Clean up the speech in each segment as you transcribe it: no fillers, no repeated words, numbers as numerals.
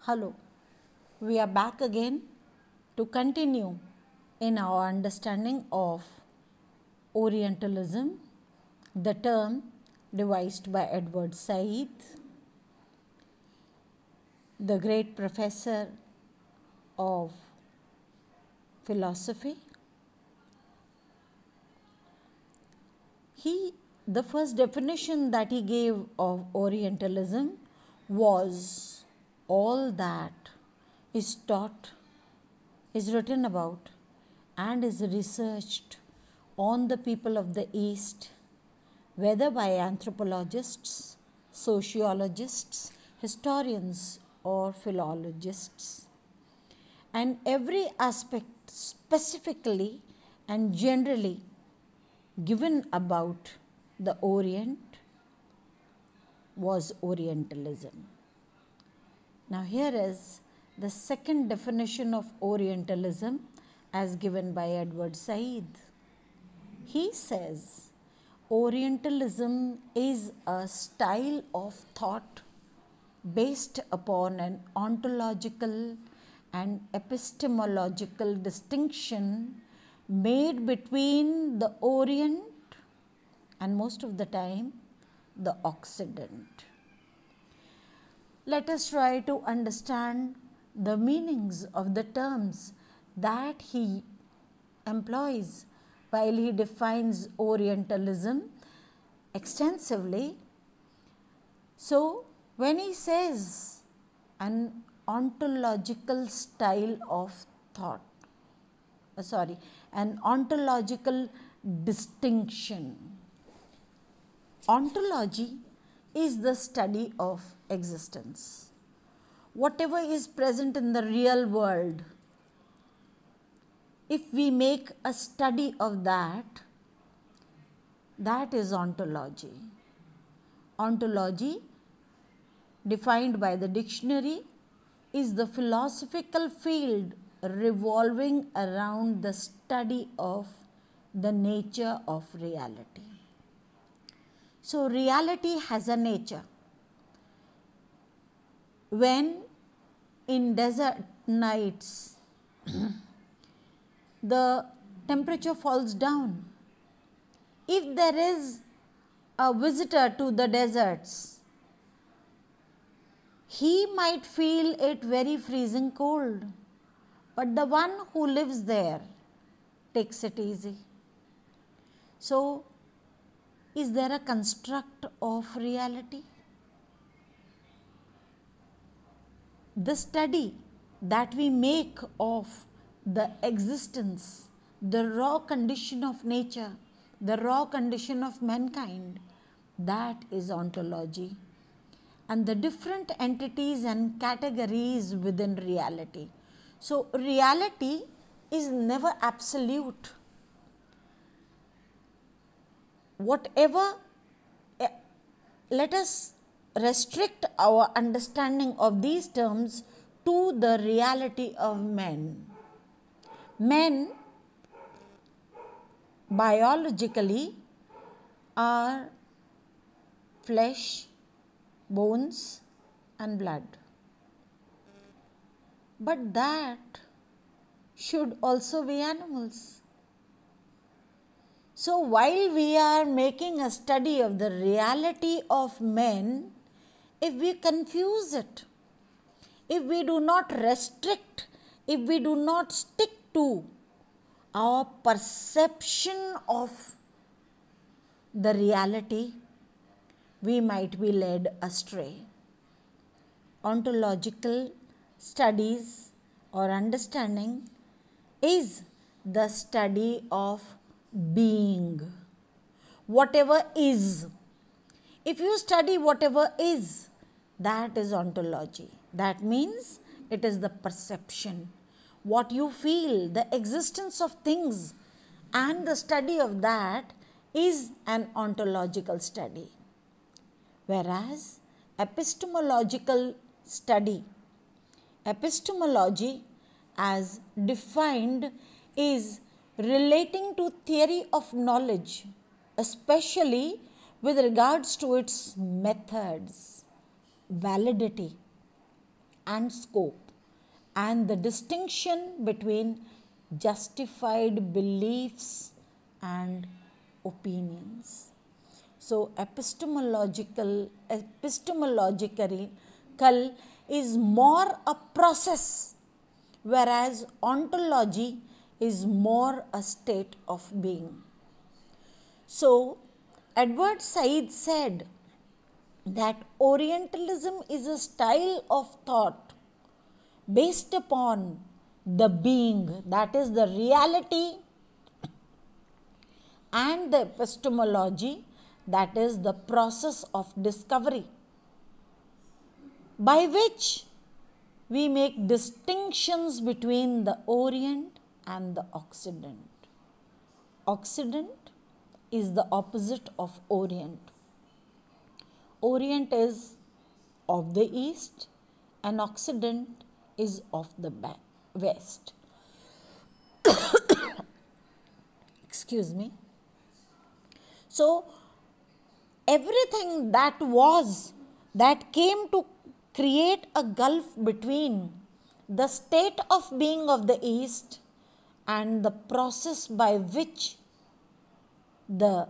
Hello, we are back again to continue in our understanding of Orientalism, the term devised by Edward Said, the great professor of philosophy. The first definition that he gave of Orientalism was all that is taught, is written about, and is researched on the people of the East, whether by anthropologists, sociologists, historians, or philologists, and every aspect specifically and generally given about the Orient was Orientalism. Now, here is the second definition of Orientalism as given by Edward Said. He says, Orientalism is a style of thought based upon an ontological and epistemological distinction made between the Orient and most of the time the Occident. Let us try to understand the meanings of the terms that he employs while he defines Orientalism extensively. So, when he says an ontological style of thought, an ontological distinction. Ontology is the study of existence. Whatever is present in the real world, if we make a study of that, that is ontology. Ontology, defined by the dictionary, is the philosophical field revolving around the study of the nature of reality. So, reality has a nature. When in desert nights the temperature falls down, if there is a visitor to the deserts, he might feel it very freezing cold, but the one who lives there takes it easy. So, is there a construct of reality? The study that we make of the existence, the raw condition of nature, the raw condition of mankind, that is ontology, and the different entities and categories within reality. So, reality is never absolute. Whatever, let us restrict our understanding of these terms to the reality of men. Men biologically are flesh, bones and blood. But that should also be animals. So, while we are making a study of the reality of men, if we confuse it, if we do not restrict, if we do not stick to our perception of the reality, we might be led astray. Ontological studies or understanding is the study of being. Whatever is. If you study whatever is, that is ontology. That means it is the perception, what you feel, the existence of things, and the study of that is an ontological study. Whereas epistemological study, epistemology as defined is relating to theory of knowledge, especially with regards to its methods, validity, and scope, and the distinction between justified beliefs and opinions. So epistemological is more a process, whereas ontology is more a state of being. So Edward Said said that Orientalism is a style of thought based upon the being, that is the reality, and the epistemology, that is the process of discovery, by which we make distinctions between the Orient and the Occident. Occident is the opposite of Orient. Orient is of the East and Occident is of the West. Excuse me. So, everything that came to create a gulf between the state of being of the East and the process by which the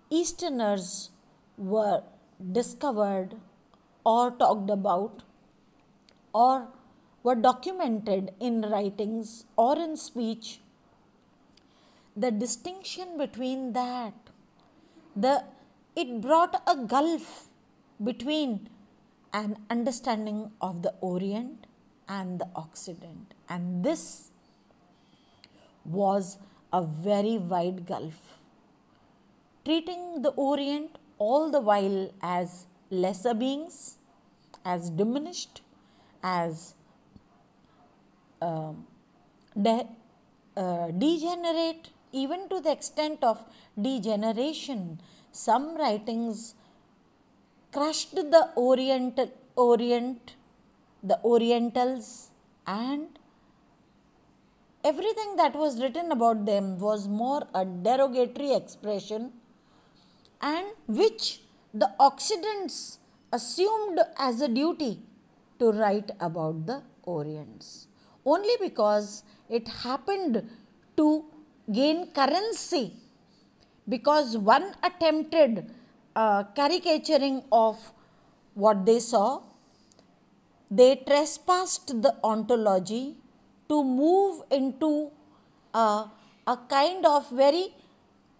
Easterners were discovered or talked about or were documented in writings or in speech, the distinction between that, it brought a gulf between an understanding of the Orient and the Occident, and this was a very wide gulf, treating the Orient all the while as lesser beings, as diminished, as degenerate, even to the extent of degeneration. Some writings crushed the Orientals, and everything that was written about them was more a derogatory expression, and which the Occidents assumed as a duty to write about the Orients, only because it happened to gain currency, because one attempted caricaturing of what they saw. They trespassed the ontology to move into a kind of very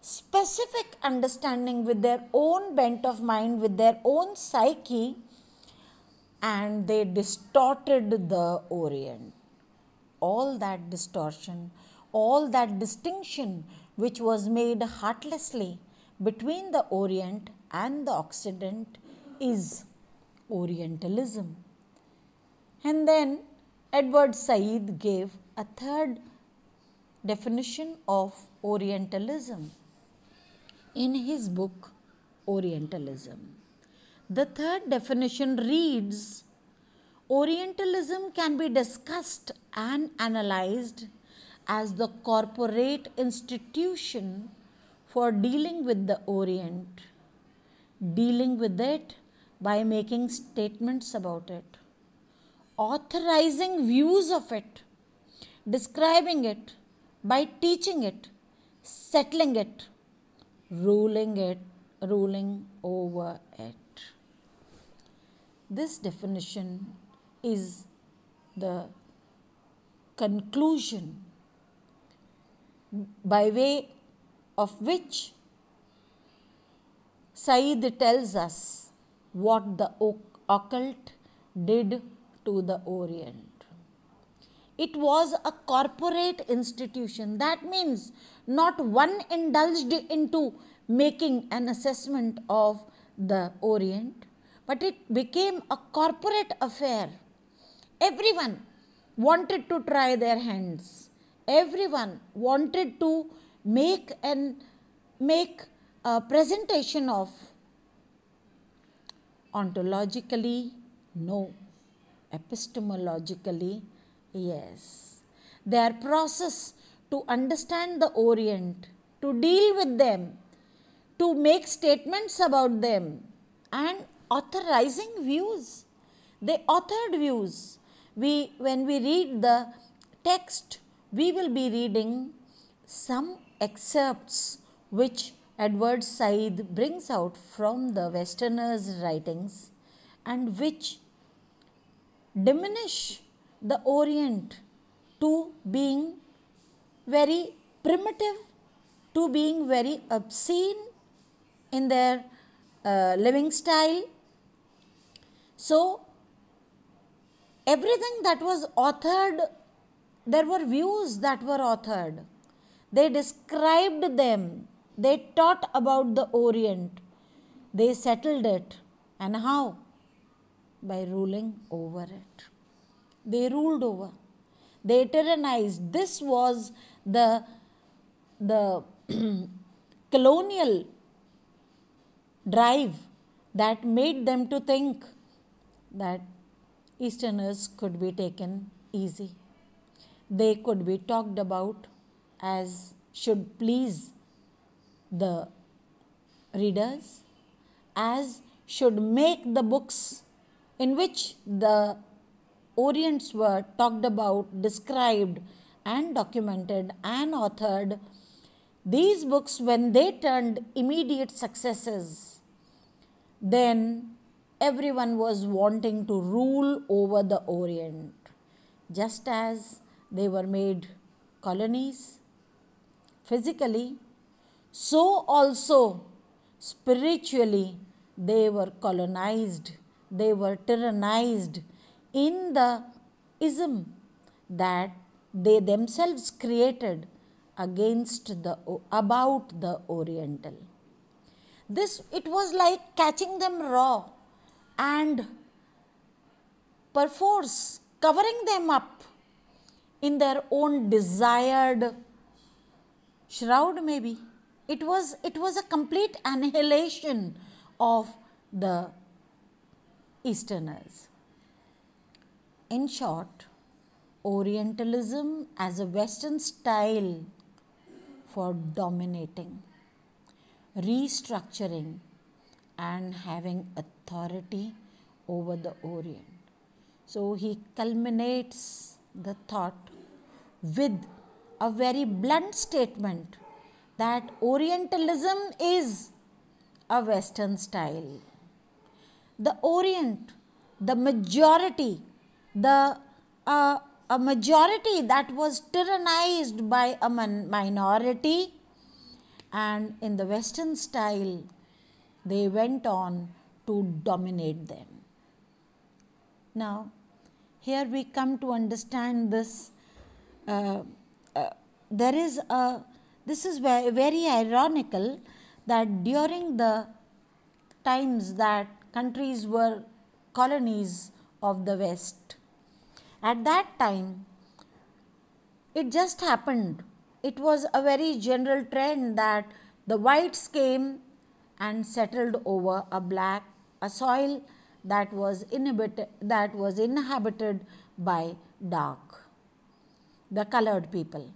specific understanding with their own bent of mind, with their own psyche, and they distorted the Orient. All that distortion, all that distinction which was made heartlessly between the Orient and the Occident is Orientalism. And then Edward Said gave a third definition of Orientalism in his book Orientalism. The third definition reads, Orientalism can be discussed and analyzed as the corporate institution for dealing with the Orient, dealing with it by making statements about it, authorizing views of it, describing it, by teaching it, settling it, ruling over it. This definition is the conclusion by way of which Said tells us what the occult did to the Orient. It was a corporate institution. That means not one indulged into making an assessment of the Orient, but it became a corporate affair. Everyone wanted to try their hands. Everyone wanted to make a presentation of. Ontologically, no. Epistemologically, yes. Their process to understand the Orient, to deal with them, to make statements about them, and authorizing views. They authored views. When we read the text, we will be reading some excerpts which Edward Said brings out from the Westerners' writings and which diminish the Orient to being very primitive, to being very obscene in their living style. So, everything that was authored, there were views that were authored. They described them, they taught about the Orient, they settled it. And how? By ruling over it. They ruled over, they tyrannized. This was the colonial drive that made them to think that Easterners could be taken easy. They could be talked about as should please the readers, as should make the books in which the Orients were talked about, described and documented and authored. These books, when they turned immediate successes, then everyone was wanting to rule over the Orient. Just as they were made colonies physically, so also spiritually they were colonized, they were tyrannized in the ism that they themselves created about the Oriental. This, it was like catching them raw and perforce covering them up in their own desired shroud maybe. It was a complete annihilation of the Easterners. In short, Orientalism as a Western style for dominating, restructuring and having authority over the Orient. So he culminates the thought with a very blunt statement that Orientalism is a Western style. The Orient, the majority, a majority that was tyrannized by a minority, and in the Western style, they went on to dominate them. Now, here we come to understand this. This is very ironical that during the times that countries were colonies of the West, at that time, it just happened. It was a very general trend that the whites came and settled over a soil that was inhabited by the colored people.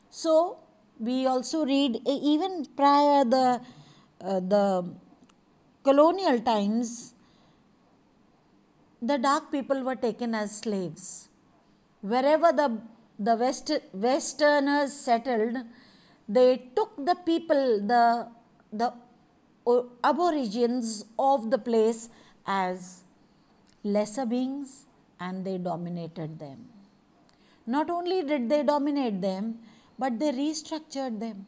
So we also read even prior the colonial times, the dark people were taken as slaves. Wherever the Westerners settled, they took the people, the aborigines of the place as lesser beings, and they dominated them. Not only did they dominate them, but they restructured them.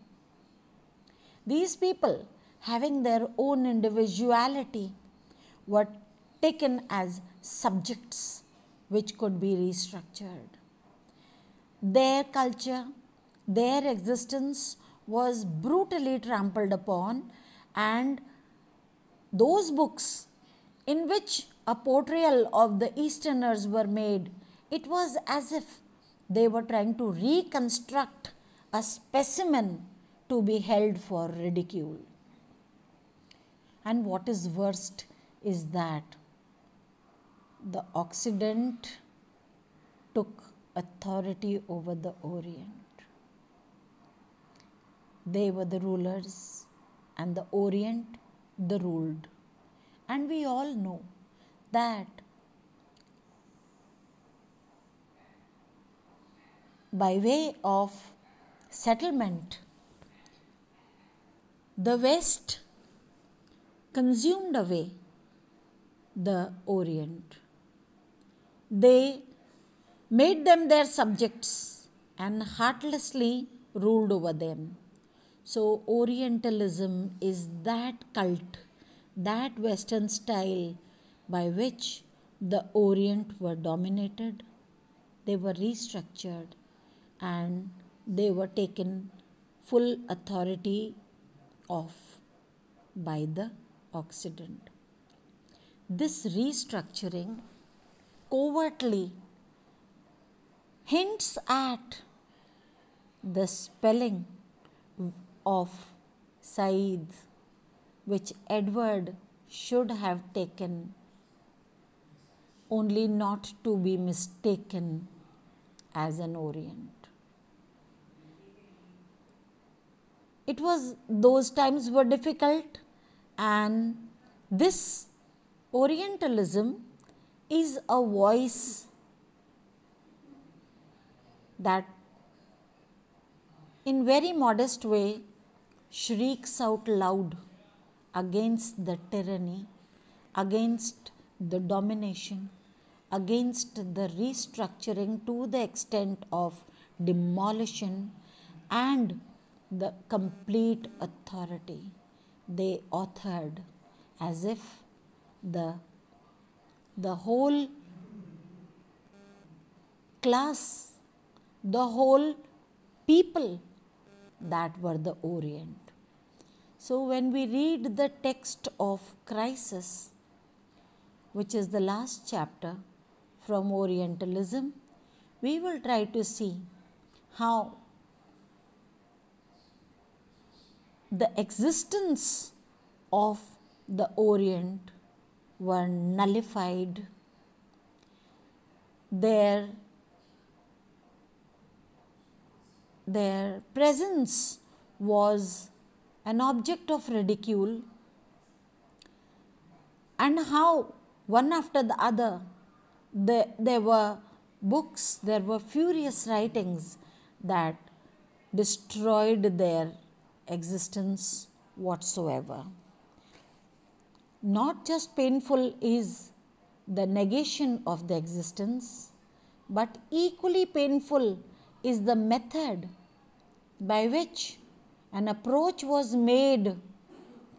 These people, having their own individuality, were taken as subjects which could be restructured. Their culture, their existence was brutally trampled upon, and those books in which a portrayal of the Easterners were made, it was as if they were trying to reconstruct a specimen to be held for ridicule. And what is worst is that the Occident took authority over the Orient. They were the rulers and the Orient the ruled. And we all know that by way of settlement, the West consumed away the Orient. They made them their subjects and heartlessly ruled over them. So, Orientalism is that cult, that Western style by which the Orient were dominated, they were restructured, and they were taken full authority of by the Occident. This restructuring covertly hints at the spelling of Said, which Edward should have taken, only not to be mistaken as an Orient. It was, those times were difficult, and this Orientalism is a voice that in very modest way shrieks out loud against the tyranny, against the domination, against the restructuring to the extent of demolition and the complete authority they authored, as if the whole class, the whole people that were the Orient. So, when we read the text of Crisis, which is the last chapter from Orientalism, we will try to see how the existence of the Orient were nullified, their presence was an object of ridicule, and how one after the other there were books, there were furious writings that destroyed their existence whatsoever. Not just painful is the negation of the existence, but equally painful is the method by which an approach was made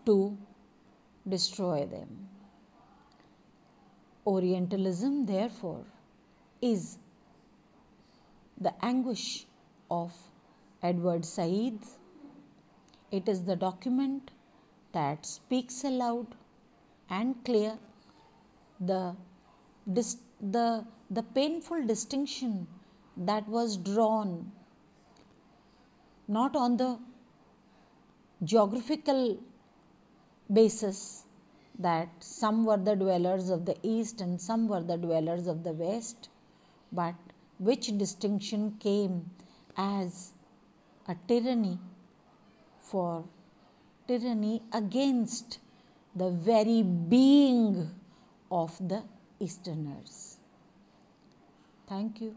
to destroy them. Orientalism, therefore, is the anguish of Edward Said. It is the document that speaks aloud and clear the painful distinction that was drawn not on the geographical basis, that some were the dwellers of the East and some were the dwellers of the West, but which distinction came as a tyranny against the very being of the Easterners. Thank you.